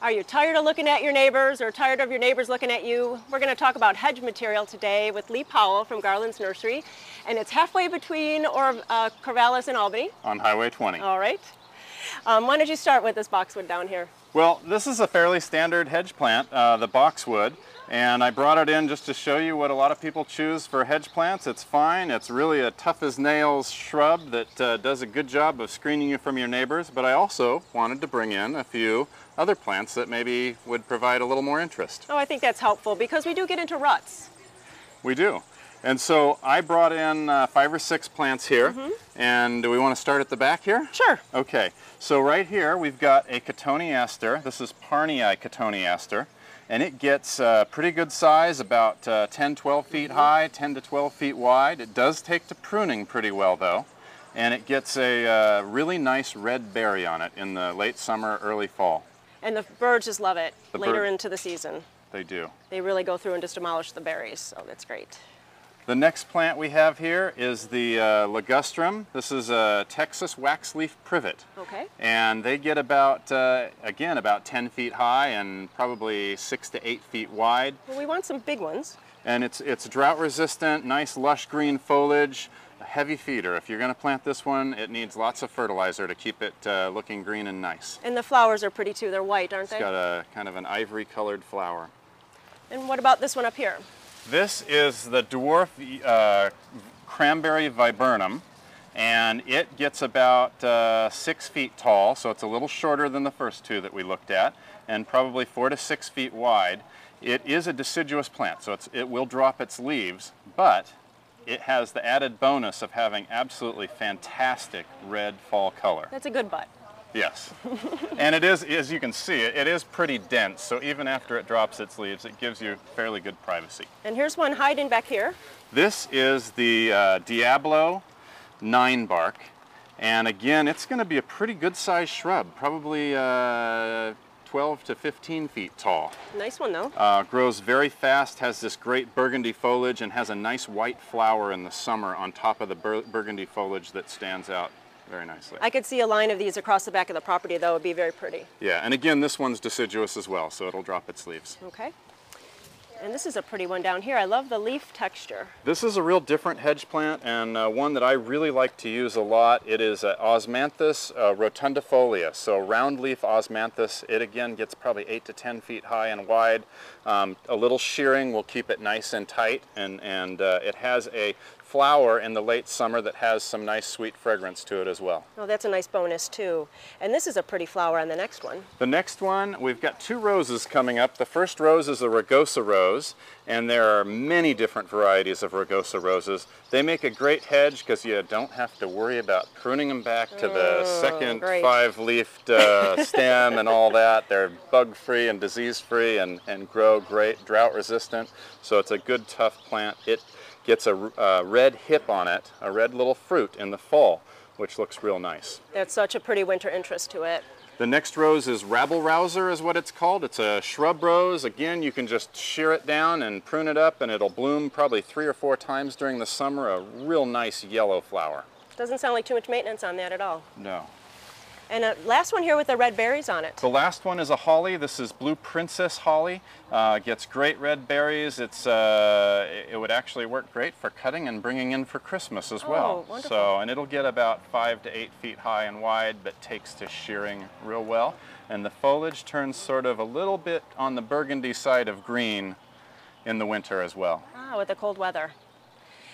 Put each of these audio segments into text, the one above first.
Are you tired of looking at your neighbors or tired of your neighbors looking at you? We're going to talk about hedge material today with Lee Powell from Garland's Nursery, and it's halfway between Corvallis and Albany. On Highway 20. All right. Why don't you start with this boxwood down here? Well, this is a fairly standard hedge plant, the boxwood, and I brought it in just to show you what a lot of people choose for hedge plants. It's fine. It's really a tough-as-nails shrub that does a good job of screening you from your neighbors, but I also wanted to bring in a few other plants that maybe would provide a little more interest. Oh, I think that's helpful because we do get into ruts. We do. And so I brought in 5 or 6 plants here, and do we want to start at the back here? Sure. Okay, so right here we've got a cotoneaster. This is Parnii cotoneaster, and it gets pretty good size, about 10-12 feet high, 10 to 12 feet wide. It does take to pruning pretty well though, and it gets a really nice red berry on it in the late summer, early fall. And the birds just love it later into the season. They do. They really go through and just demolish the berries, so that's great. The next plant we have here is the ligustrum. This is a Texas waxleaf privet. Okay. And they get about, again, about 10 feet high and probably 6 to 8 feet wide. Well, we want some big ones. And it's drought resistant, nice lush green foliage, a heavy feeder. If you're going to plant this one, it needs lots of fertilizer to keep it looking green and nice. And the flowers are pretty too. They're white, aren't they? It's got a kind of an ivory colored flower. And what about this one up here? This is the dwarf cranberry viburnum, and it gets about 6 feet tall, so it's a little shorter than the first two that we looked at, and probably 4 to 6 feet wide. It is a deciduous plant, so it will drop its leaves, but it has the added bonus of having absolutely fantastic red fall color. That's a good butt. Yes. And it is, as you can see, it is pretty dense, so even after it drops its leaves, it gives you fairly good privacy. And here's one hiding back here. This is the Diablo 9-bark, and again, it's going to be a pretty good-sized shrub, probably 12 to 15 feet tall. Nice one, though. Grows very fast, has this great burgundy foliage, and has a nice white flower in the summer on top of the burgundy foliage that stands out very nicely. I could see a line of these across the back of the property, though. It would be very pretty. Yeah, and again, this one's deciduous as well, so it'll drop its leaves. Okay. And this is a pretty one down here. I love the leaf texture. This is a real different hedge plant, and one that I really like to use a lot. It is Osmanthus rotundifolia, so round leaf osmanthus. It again gets probably 8 to 10 feet high and wide. A little shearing will keep it nice and tight, and it has a flower in the late summer that has some nice sweet fragrance to it as well. Oh, that's a nice bonus too. And this is a pretty flower on the next one. The next one, we've got 2 roses coming up. The first rose is a rugosa rose, and there are many different varieties of rugosa roses. They make a great hedge because you don't have to worry about pruning them back to the second 5-leafed stem and all that. They're bug-free and disease-free and grow great, drought resistant. So it's a good, tough plant. It gets a red hip on it, a red little fruit in the fall, which looks real nice. That's such a pretty winter interest to it. The next rose is rabble-rouser is what it's called. It's a shrub rose. Again, you can just shear it down and prune it up, and it'll bloom probably 3 or 4 times during the summer, a real nice yellow flower. Doesn't sound like too much maintenance on that at all. No. And last one here with the red berries on it. The last one is a holly. This is blue princess holly. Gets great red berries. It would actually work great for cutting and bringing in for Christmas as well. Wonderful. So, and it'll get about 5 to 8 feet high and wide, but takes to shearing real well. And the foliage turns sort of a little bit on the burgundy side of green in the winter as well. Ah, with the cold weather.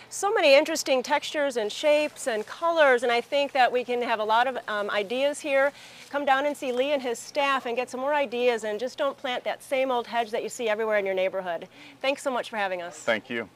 So many interesting textures and shapes and colors, and I think that we can have a lot of ideas here. Come down and see Lee and his staff and get some more ideas, and just don't plant that same old hedge that you see everywhere in your neighborhood. Thanks so much for having us. Thank you.